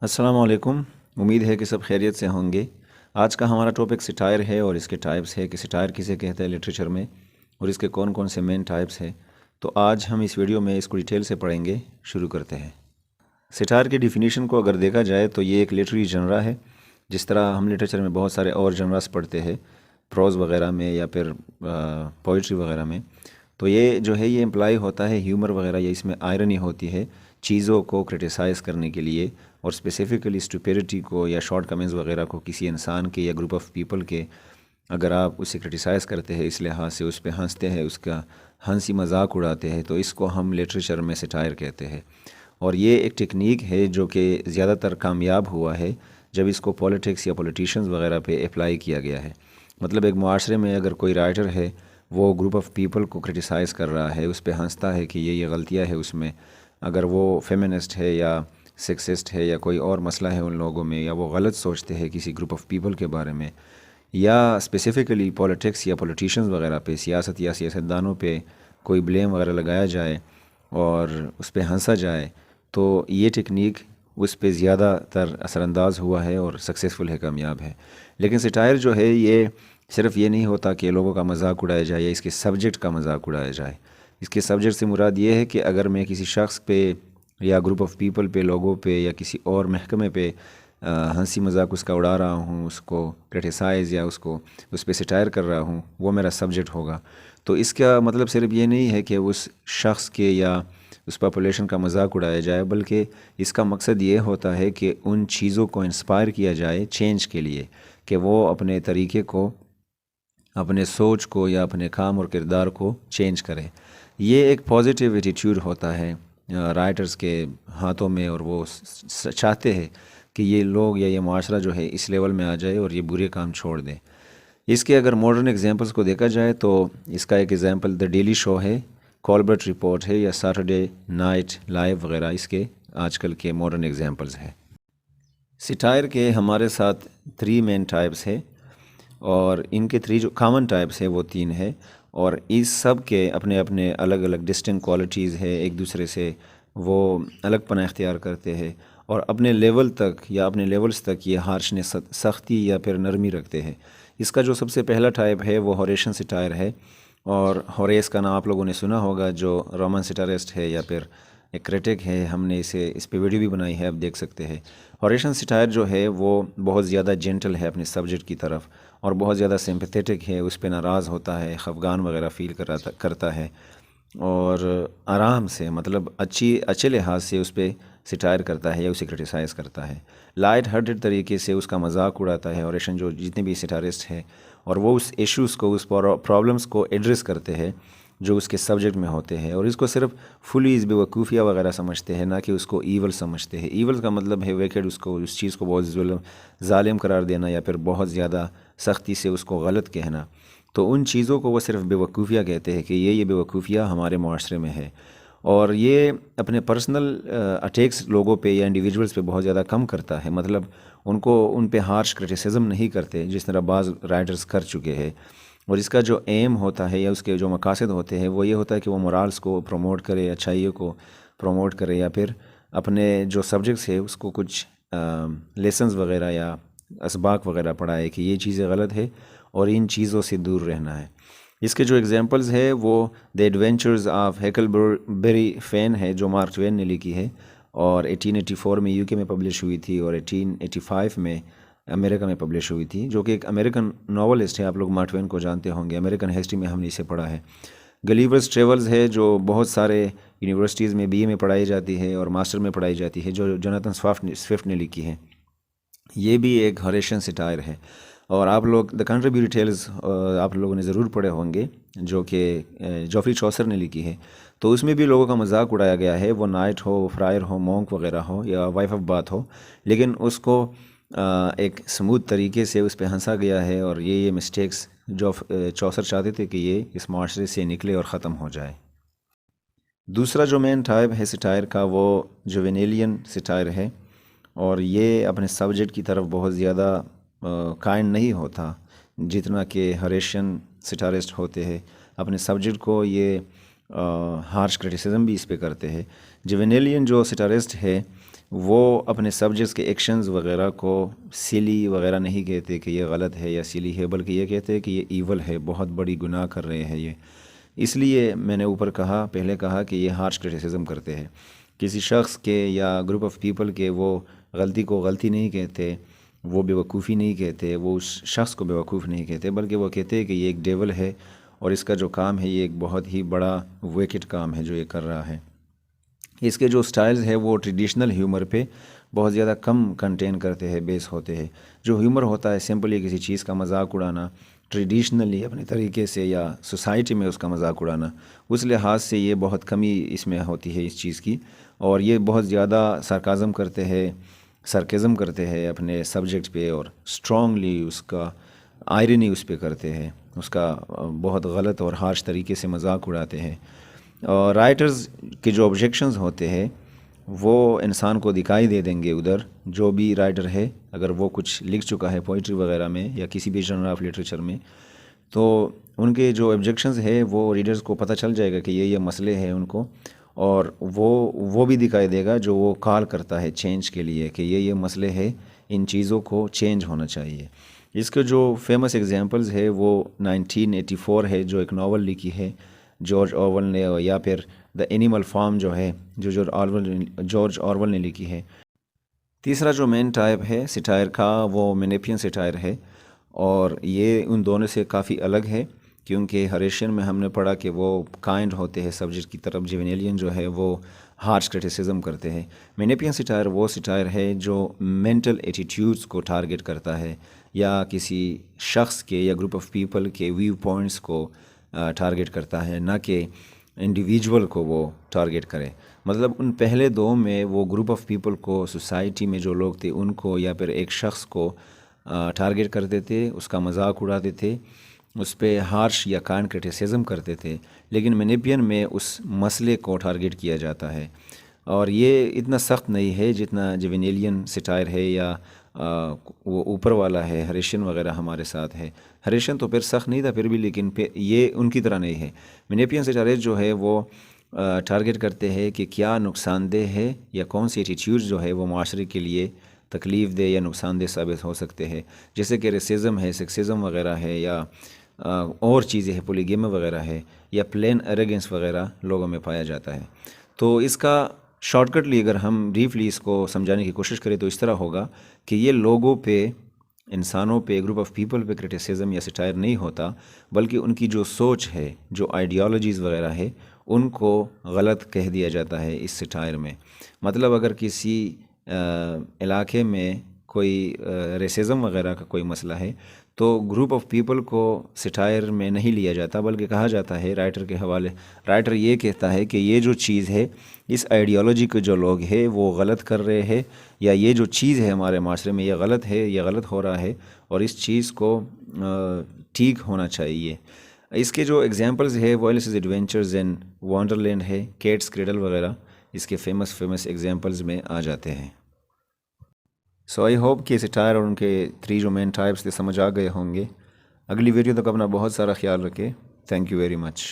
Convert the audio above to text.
السلام علیکم۔ امید ہے کہ سب خیریت سے ہوں گے۔ آج کا ہمارا ٹاپک سٹائر ہے اور اس کے ٹائپس ہے کہ سٹائر کسے کہتے ہیں لٹریچر میں اور اس کے کون کون سے مین ٹائپس ہیں۔ تو آج ہم اس ویڈیو میں اس کو ڈیٹیل سے پڑھیں گے۔ شروع کرتے ہیں۔ سٹائر کی ڈیفینیشن کو اگر دیکھا جائے تو یہ ایک لٹری جنرا ہے، جس طرح ہم لٹریچر میں بہت سارے اور جنراس پڑھتے ہیں، پروز وغیرہ میں یا پھر پوئٹری وغیرہ میں۔ تو یہ جو ہے یہ امپلائی ہوتا ہے ہیومر وغیرہ یا اس میں آئرنی ہوتی ہے چیزوں کو کرٹیسائز کرنے کے لیے، اور اسپیسیفکلی اسٹوپیڈیٹی کو یا شارٹ کمنز وغیرہ کو کسی انسان کے یا گروپ آف پیپل کے اگر آپ اسے کرٹیسائز کرتے ہیں، اس لحاظ سے اس پہ ہنستے ہیں، اس کا ہنسی مذاق اڑاتے ہیں، تو اس کو ہم لٹریچر میں سٹائر کہتے ہیں۔ اور یہ ایک ٹیکنیک ہے جو کہ زیادہ تر کامیاب ہوا ہے جب اس کو پولیٹکس یا پولیٹیشینز وغیرہ پہ اپلائی کیا گیا ہے۔ مطلب ایک معاشرے میں اگر کوئی رائٹر ہے، وہ گروپ آف پیپل کو کرٹیسائز کر رہا ہے، اس پہ ہنستا ہے کہ یہ غلطیاں ہے اس میں، اگر وہ فیمنسٹ ہے یا سیکسسٹ ہے یا کوئی اور مسئلہ ہے ان لوگوں میں، یا وہ غلط سوچتے ہیں کسی گروپ آف پیپل کے بارے میں، یا اسپیسیفکلی پولیٹکس یا پولیٹیشینز وغیرہ پہ، سیاست یا سیاستدانوں پہ کوئی بلیم وغیرہ لگایا جائے اور اس پہ ہنسا جائے، تو یہ ٹیکنیک اس پہ زیادہ تر اثر انداز ہوا ہے اور سکسیزفل ہے، کامیاب ہے۔ لیکن سٹائر جو ہے یہ صرف یہ نہیں ہوتا کہ لوگوں کا مذاق اڑایا جائے یا اس کے سبجیکٹ کا مذاق اڑایا جائے۔ اس کے سبجیکٹ سے مراد یہ ہے کہ اگر میں کسی شخص پہ یا گروپ آف پیپل پہ، لوگوں پہ یا کسی اور محکمے پہ ہنسی مذاق اس کا اڑا رہا ہوں، اس کو کرٹیسائز یا اس پہ سٹائر کر رہا ہوں، وہ میرا سبجیکٹ ہوگا۔ تو اس کا مطلب صرف یہ نہیں ہے کہ اس شخص کے یا اس پاپولیشن کا مذاق اڑایا جائے، بلکہ اس کا مقصد یہ ہوتا ہے کہ ان چیزوں کو انسپائر کیا جائے چینج کے لیے، کہ وہ اپنے طریقے کو، اپنے سوچ کو یا اپنے کام اور کردار کو چینج کرے۔ یہ ایک پازیٹیو ایٹیٹیوڈ ہوتا ہے رائٹرز کے ہاتھوں میں، اور وہ چاہتے ہیں کہ یہ لوگ یا یہ معاشرہ جو ہے اس لیول میں آ جائے اور یہ برے کام چھوڑ دیں۔ اس کے اگر ماڈرن ایگزامپلس کو دیکھا جائے تو اس کا ایک ایگزامپل دا ڈیلی شو ہے، کالبرٹ رپورٹ ہے، یا سیٹرڈے نائٹ لائیو وغیرہ اس کے آج کل کے ماڈرن ایگزامپلس ہیں۔ سٹائر کے ہمارے ساتھ 3 مین ٹائپس ہے، اور ان کے 3 جو کامن ٹائپس ہیں وہ 3 ہے، اور اس سب کے اپنے اپنے الگ الگ ڈسٹنکٹ کوالٹیز ہے، ایک دوسرے سے وہ الگ پناہ اختیار کرتے ہیں، اور اپنے لیول تک یا اپنے لیولز تک یہ ہارشنس، سختی یا پھر نرمی رکھتے ہیں۔ اس کا جو سب سے پہلا ٹائپ ہے وہ ہوریشن سٹائر ہے، اور ہوریس کا نام آپ لوگوں نے سنا ہوگا، جو رومن سٹائرسٹ ہے یا پھر ایک کریٹک ہے، ہم نے اس پہ ویڈیو بھی بنائی ہے، آپ دیکھ سکتے ہیں۔ ہوریشن سٹائر جو ہے وہ بہت زیادہ جینٹل ہے اپنے سبجیکٹ کی طرف، اور بہت زیادہ سمپیتھیٹک ہے، اس پہ ناراض ہوتا ہے، خفگان وغیرہ فیل کرتا ہے، اور آرام سے، مطلب اچھے لحاظ سے اس پہ سٹائر کرتا ہے یا اسے کرٹیسائز کرتا ہے، لائٹ ہارٹڈ طریقے سے اس کا مذاق اڑاتا ہے۔ ہوریشن جو جتنے بھی سٹائرسٹ ہیں، اور وہ اس ایشوز کو، اس پرابلمس کو ایڈریس کرتے ہیں جو اس کے سبجیکٹ میں ہوتے ہیں، اور اس کو صرف فلی بے وقوفیہ وغیرہ سمجھتے ہیں، نہ کہ اس کو ایول سمجھتے ہیں۔ ایول کا مطلب ہے ویکڈ، اس چیز کو بہت ظالم قرار دینا یا پھر بہت زیادہ سختی سے اس کو غلط کہنا۔ تو ان چیزوں کو وہ صرف بے وقوفیہ کہتے ہیں کہ یہ بے وقوفیہ ہمارے معاشرے میں ہے، اور یہ اپنے پرسنل اٹیکس لوگوں پہ یا انڈیویجولز پہ بہت زیادہ کم کرتا ہے، مطلب ان پہ ہارش کرٹیسزم نہیں کرتے جس طرح بعض رائٹرز کر چکے ہیں۔ اور اس کا جو ایم ہوتا ہے یا اس کے جو مقاصد ہوتے ہیں وہ یہ ہوتا ہے کہ وہ مورالز کو پروموٹ کرے، اچھائیوں کو پروموٹ کرے، یا پھر اپنے جو سبجیکٹس ہے اس کو کچھ لیسنز وغیرہ یا اسباق وغیرہ پڑھائے کہ یہ چیزیں غلط ہے اور ان چیزوں سے دور رہنا ہے۔ اس کے جو ایگزامپلز ہے وہ دی ایڈونچرز آف ہیکل بیری فین ہے، جو مارک ٹوین نے لکھی ہے، اور 1884 میں UK میں پبلش ہوئی تھی، اور 1885 میں امریکہ میں پبلش ہوئی تھی، جو کہ ایک امریکن ناولسٹ ہے۔ آپ لوگ مارک ٹوین کو جانتے ہوں گے، امریکن ہسٹری میں ہم نے اسے پڑھا ہے۔ گلیورز ٹریولز ہے، جو بہت سارے یونیورسٹیز میں BA میں پڑھائی جاتی ہے اور ماسٹر میں پڑھائی جاتی ہے، جو جوناتھن سوفٹ نے لکھی ہے۔ یہ بھی ایک ہوریشن سٹائر ہے۔ اور آپ لوگ دا کنٹری ڈیٹیلز آپ لوگوں نے ضرور پڑھے ہوں گے، جو کہ جوفری چوسر نے لکھی ہے۔ تو اس میں بھی لوگوں کا مذاق اڑایا گیا ہے، وہ نائٹ ہو، فرائر ہو، مونک وغیرہ ہو، یا وائف آف باتھ ہو، لیکن اس کو ایک سموتھ طریقے سے اس پہ ہنسا گیا ہے، اور یہ مسٹیکس جو چوسر چاہتے تھے کہ یہ اس معاشرے سے نکلے اور ختم ہو جائے۔ دوسرا جو مین ٹائپ ہے سٹائر کا وہ جوینیلین سٹائر ہے، اور یہ اپنے سبجیکٹ کی طرف بہت زیادہ کائنڈ نہیں ہوتا جتنا کہ ہوریشن سٹائرسٹ ہوتے ہیں۔ اپنے سبجیکٹ کو یہ ہارش کرٹیسزم بھی اس پہ کرتے ہیں۔ جوینیلین جو سٹائرسٹ ہے وہ اپنے سبجیکٹس کے ایکشنز وغیرہ کو سلی وغیرہ نہیں کہتے کہ یہ غلط ہے یا سلی ہے، بلکہ یہ کہتے ہیں کہ یہ ایول ہے، بہت بڑی گناہ کر رہے ہیں یہ. اس لیے میں نے اوپر پہلے کہا کہ یہ ہارش کرٹیسزم کرتے ہیں. کسی شخص کے یا گروپ آف پیپل کے وہ غلطی کو غلطی نہیں کہتے، وہ بیوقوفی نہیں کہتے، وہ اس شخص کو بیوقوف نہیں کہتے، بلکہ وہ کہتے ہیں کہ یہ ایک ڈیول ہے اور اس کا جو کام ہے یہ ایک بہت ہی بڑا ویکٹ کام ہے جو یہ کر رہا ہے. اس کے جو سٹائلز ہے وہ ٹریڈیشنل ہیومر پہ بہت زیادہ کم کنٹین کرتے ہیں، بیس ہوتے ہیں. جو ہیومر ہوتا ہے سمپلی کسی چیز کا مذاق اڑانا، ٹریڈیشنلی اپنے طریقے سے یا سوسائٹی میں اس کا مذاق اڑانا، اس لحاظ سے یہ بہت کمی اس میں ہوتی ہے اس چیز کی. اور یہ بہت زیادہ سارکازم کرتے ہیں، سرکزم کرتے ہیں اپنے سبجیکٹ پہ، اور اسٹرانگلی اس کا آئرنی اس پہ کرتے ہیں، اس کا بہت غلط اور ہارش طریقے سے مذاق اڑاتے ہیں. اور رائٹرز کے جو آبجیکشنز ہوتے ہیں وہ انسان کو دکھائی دے دیں گے ادھر. جو بھی رائٹر ہے اگر وہ کچھ لکھ چکا ہے پوئٹری وغیرہ میں یا کسی بھی جنر آف لٹریچر میں، تو ان کے جو آبجیکشنز ہے وہ ریڈرز کو پتہ چل جائے گا کہ یہ مسئلے ہیں ان کو، اور وہ بھی دکھائی دے گا جو وہ کال کرتا ہے چینج کے لیے کہ یہ مسئلے ہے، ان چیزوں کو چینج ہونا چاہیے. اس کے جو فیمس ایگزامپلز ہے وہ 1984 ہے، جو ایک ناول لکھی ہے جارج آرول نے، یا پھر دا اینیمل فارم جو ہے جو جارج آرول نے لکھی ہے. تیسرا جو مین ٹائپ ہے سٹائر کا وہ مینیپین سٹائر ہے، اور یہ ان دونوں سے کافی الگ ہے، کیونکہ ہریشین میں ہم نے پڑھا کہ وہ کائنڈ ہوتے ہیں سبجیکٹ کی طرف، جیونیلین جو ہے وہ ہارش کرٹیسزم کرتے ہیں. مینیپین سٹائر وہ سٹائر ہے جو مینٹل ایٹیٹیوڈز کو ٹارگٹ کرتا ہے، یا کسی شخص کے یا گروپ آف پیپل کے ویو پوائنٹس کو ٹارگٹ کرتا ہے، نہ کہ انڈیویجول کو وہ ٹارگٹ کرے. مطلب ان پہلے دو میں وہ گروپ آف پیپل کو، سوسائٹی میں جو لوگ تھے ان کو، یا پھر ایک شخص کو ٹارگٹ کرتے تھے، اس کا مذاق اڑاتے تھے، اس پہ ہارش یا کائنڈ کرٹیسزم کرتے تھے. لیکن مینیپین میں اس مسئلے کو ٹارگٹ کیا جاتا ہے، اور یہ اتنا سخت نہیں ہے جتنا جیونیلین سٹائر ہے یا وہ اوپر والا ہے ہریشین وغیرہ ہمارے ساتھ ہے. ہریشین تو پھر سخت نہیں تھا پھر بھی، لیکن یہ ان کی طرح نہیں ہے. مینیپین سٹائر جو ہے وہ ٹارگٹ کرتے ہیں کہ کیا نقصان دہ ہے یا کون سی ایٹیٹیوڈ جو ہے وہ معاشرے کے لیے تکلیف دہ یا نقصان دہ ثابت ہو سکتے ہیں، جیسے کہ ریسزم ہے، سیکسزم وغیرہ ہے، یا اور چیزیں ہیں، پولیگیمی وغیرہ ہے، یا پلین ایروگنس وغیرہ لوگوں میں پایا جاتا ہے. تو اس کا شارٹ کٹلی اگر ہم بریفلی اس کو سمجھانے کی کوشش کریں تو اس طرح ہوگا کہ یہ لوگوں پہ، انسانوں پہ، گروپ آف پیپل پہ کرٹیسزم یا سٹائر نہیں ہوتا، بلکہ ان کی جو سوچ ہے، جو آئیڈیالوجیز وغیرہ ہے، ان کو غلط کہہ دیا جاتا ہے اس سٹائر میں. مطلب اگر کسی علاقے میں کوئی ریسزم وغیرہ کا کوئی مسئلہ ہے تو گروپ آف پیپل کو سٹائر میں نہیں لیا جاتا، بلکہ کہا جاتا ہے رائٹر کے حوالے، رائٹر یہ کہتا ہے کہ یہ جو چیز ہے، اس آئیڈیالوجی کے جو لوگ ہیں وہ غلط کر رہے ہیں، یا یہ جو چیز ہے ہمارے معاشرے میں یہ غلط ہے، یہ غلط ہو رہا ہے، اور اس چیز کو ٹھیک ہونا چاہیے. اس کے جو ایگزامپلز ہے وہ ایلسز ایڈونچرز ان وانڈرلینڈ ہے، کیٹس کریڈل وغیرہ اس کے فیمس ایگزامپلز میں آ جاتے ہیں. سو آئی ہوپ کہ سٹائر اور ان کے 3 جو مین ٹائپس تھے سمجھ آ گئے ہوں گے. اگلی ویڈیو تک اپنا بہت سارا خیال رکھے. Thank you very much.